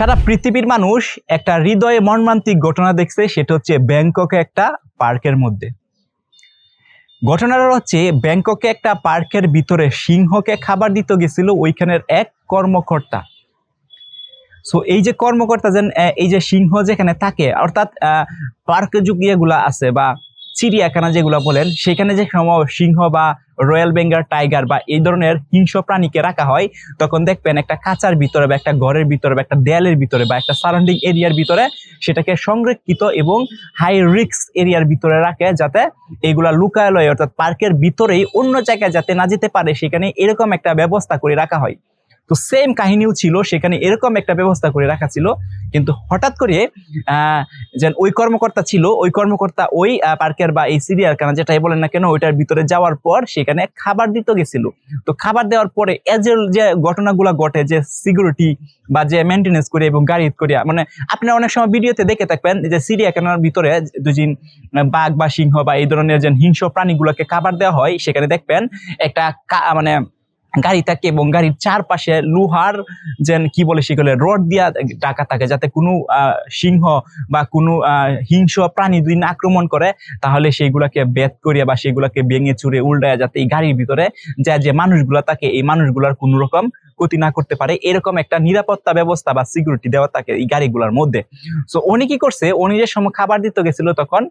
সারা পৃথিবীর মানুষ একটা হৃদয়ে মর্মান্তিক ঘটনা দেখছে, সেটা হচ্ছে ব্যাংককে একটা পার্কের মধ্যে। ঘটনাটা হচ্ছে ব্যাংককে একটা পার্কের ভিতরে সিংহকে খাবার দিতে গেছিল ওইখানের এক কর্মকর্তা। সো এই যে কর্মকর্তা এই যে সিংহ যেখানে থাকে, অর্থাৎ পার্কে যেগুলা আছে বা চিড়িয়াখানা যেগুলো বলেন, সেখানে যে সিংহ বা রয়্যাল বেঙ্গল টাইগার বা এই ধরনের হিংস্র প্রাণীকে রাখা হয়, তখন দেখবেন একটা খাঁচার ভিতরে বা একটা ঘরের ভিতরে বা একটা দেয়ালের ভিতরে বা একটা সারাউন্ডিং এরিয়ার ভিতরে সেটাকে সংরক্ষিত এবং হাই রিস্ক এরিয়ার ভিতরে রাখে, যাতে এগুলা লুকায়লয় অর্থাৎ পার্কের ভিতরেই অন্য জায়গায় যাতে না যেতে পারে, সেখানে এরকম একটা ব্যবস্থা করে রাখা হয়। তো সেম কাহিনীও ছিল, সেখানে এরকম একটা ব্যবস্থা করে রাখা ছিল। কিন্তু হঠাৎ করে যে ওই কর্মকর্তা ছিল, ওই কর্মকর্তা ওই পার্কের বা এই চিড়িয়াখানা যেটাই বলেন না কেন, ওইটার ভিতরে যাওয়ার পর সেখানে খাবার দিতে গেছিল। তো খাবার দেওয়ার পরে যে ঘটনাগুলো ঘটে, যে সিকিউরিটি বা যে মেনটেনেন্স করে এবং গাড়ি করে, মানে আপনারা অনেক সময় ভিডিওতে দেখে থাকবেন যে চিড়িয়াখানার ভিতরে দুদিন বাঘ বা সিংহ বা এই ধরনের যে হিংস্র প্রাণীগুলোকে খাবার দেওয়া হয়, সেখানে দেখবেন একটা মানে গাড়ি থাকে এবং গাড়ির চারপাশে লোহার কি বলে সেগুলো রড দিয়া ঢাকা থাকে, যাতে কোনো সিংহ বা কোনো হিংস্র প্রাণী যদি আক্রমণ করে তাহলে সেইগুলাকে বেদ করিয়া বা সেগুলাকে ভেঙে চুরে উল্টায় যাতে এই গাড়ির ভিতরে যে মানুষগুলা থাকে এই মানুষগুলার কোনো রকম ক্ষতি না করতে পারে, এরকম একটা নিরাপত্তা ব্যবস্থা বা সিকিউরিটি দেওয়া থাকে এই গাড়িগুলোর মধ্যে। সো উনি কি করছে, উনি যে সময় খাবার দিতে গেছিল তখন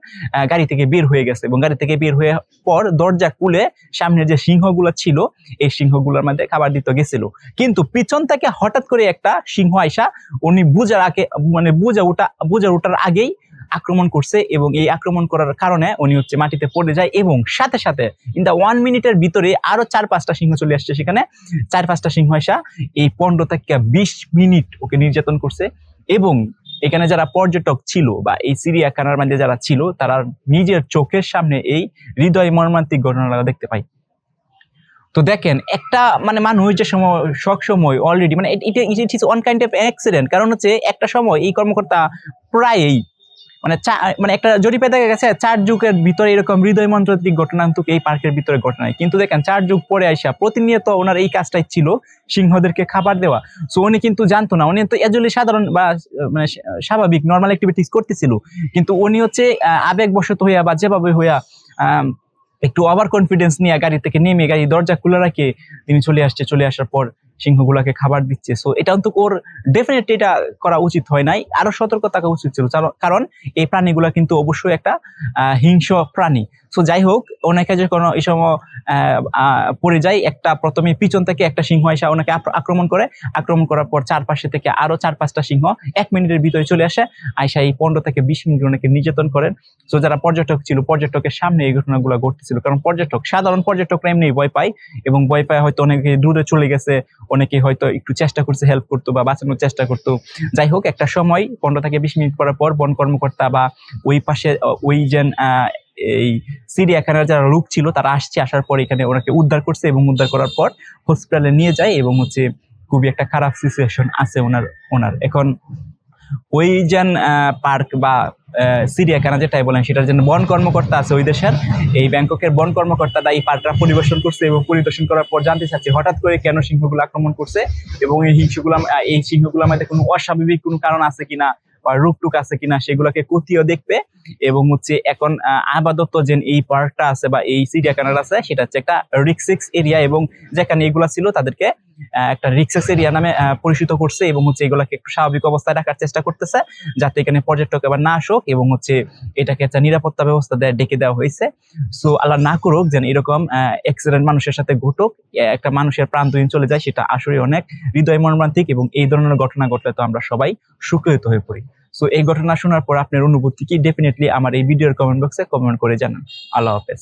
গাড়ি থেকে বের হয়ে গেছে এবং গাড়ি থেকে বের হয়ে পর দরজা খুলে সামনের যে সিংহগুলো ছিল এই সিংহগুলোর মধ্যে খাবার দিতে গেছিল। কিন্তু পিছন থেকে হঠাৎ করে একটা সিংহ আইসা উনি বুঝা ওঠার আগেই আক্রমণ করছে এবং এই আক্রমণ করার কারণে উনি মাটিতে পড়ে যায় এবং সাথে সাথে ইন দা 1 মিনিটের ভিতরে আরো 4-5টা সিংহ চলে আসছে সেখানে। 4-5টা সিংহ আসা এই 15 থেকে 20 মিনিট ওকে নির্যাতন করছে এবং এখানে যারা পর্যটক ছিল বা এই চিড়িয়াখানার মধ্যে যারা ছিল, তারা নিজের চোখের সামনে এই হৃদয় মর্মান্তিক ঘটনাটা দেখতে পায়। তো দেখেন, একটা মানুষ যে সময় সময় already it is one kind of accident. কারণ হচ্ছে একটা সময় এই কর্মকর্তা প্রায়ই একটা জরিপে দেখা গেছে 4 যুগের ভিতরে এরকম হৃদয় মর্মান্তিক ঘটনা কিন্তু এই পার্কের ভিতরে ঘটনায়। কিন্তু দেখেন 4 যুগ পরে আইসা প্রতিনিয়ত ওনার এই কাজটাই ছিল, সিংহদেরকে খাবার দেওয়া। সো উনি কিন্তু জানতো না, উনি তো এজলি সাধারণ বা স্বাভাবিক নর্মাল অ্যাক্টিভিটিস করতেছিল, কিন্তু উনি আবেগবশত হইয়া বা যেভাবে হইয়া একটু ওভার কনফিডেন্স নিয়ে গাড়ি থেকে নেমে গাড়ি দরজা খুলে রাখে তিনি চলে আসার পর সিংহগুলাকে খাবার দিচ্ছে। সো এটা তো ওর ডেফিনেটলি এটা করা উচিত হয় নাই, আরো সতর্ক থাকা উচিত ছিল, কারণ এই প্রাণীগুলা কিন্তু অবশ্যই একটা হিংস্র প্রাণী। সো যাই হোক, ওনাকে যখন এই সময় পড়ে যায়, একটা প্রথমে পিছন থেকে একটা সিংহ এসে ওনাকে আক্রমণ করার পর চারপাশে থেকে আরো 4-5টা সিংহ 1 মিনিটের ভিতরে চলে আসে, আইসা এই 15 থেকে 20 মিনিট ওনাকে নির্যাতন করেন। সো যারা পর্যটক ছিল, পর্যটকের সামনে এই ঘটনাগুলো ঘটতেছিল, কারণ সাধারণ পর্যটকরা এমনি ভয় পায় এবং ভয় পায় হয়তো অনেকে দূরে চলে গেছে, অনেকে হয়তো একটু চেষ্টা করছে হেল্প করতো বা বাঁচানোর চেষ্টা করতো। যাই হোক, একটা সময় 15 থেকে 20 মিনিট পর বন কর্মকর্তা বা ওই পাশে এই চিড়িয়াখানার যারা লোক ছিল তারা আসার পর এখানে ওনাকে উদ্ধার করছে এবং উদ্ধার করার পর হসপিটালে নিয়ে যায় এবং খুবই একটা খারাপ সিচুয়েশন আছে ওনার এখন। ওই পার্ক বা চিড়িয়াখানা যেটাই বলেন, সেটার জন্য বন কর্মকর্তা আছে ওই দেশের, এই ব্যাংককের বন কর্মকর্তা এই পার্কটা পরিদর্শন করছে এবং পরিদর্শন করার পর জানতে চাচ্ছে হঠাৎ করে কেন সিংহগুলো আক্রমণ করছে এবং এই সিংহগুলোর মধ্যে কোনো অস্বাভাবিক কোনো কারণ আছে কিনা বা রোগটুক আছে কিনা সেগুলোকে খতিয়ে দেখবে। এবং এখন আপাতত যে এই পার্কটা আছে বা এই চিড়িয়াখানাটা আছে সেটা হচ্ছে একটা রিক্স এরিয়া এবং যেখানে এগুলা ছিল তাদেরকে একটা রিক্স এরিয়া নামে পরিচিত করছে এবং এগুলাকে একটু স্বাভাবিক অবস্থায় রাখার চেষ্টা করতেছে, যাতে এখানে পর্যটক এবার না আসুক এবং এটাকে একটা নিরাপত্তা ব্যবস্থা ডেকে দেওয়া হয়েছে। সো আল্লাহ না করুক যেন এরকম অ্যাক্সিডেন্ট মানুষের সাথে ঘটুক, একটা মানুষের প্রাণ দুদিন চলে যায়, সেটা আসলে অনেক হৃদয় মর্মান্তিক এবং এই ধরনের ঘটনা ঘটলে তো আমরা সবাই শোকাহত হয়ে পড়ি। সো এই ঘটনা শোনার পর আপনার অনুভূতি কি, ডেফিনেটলি আমার এই ভিডিওর কমেন্ট বক্সে কমেন্ট করে জানান। আল্লাহ হাফেজ।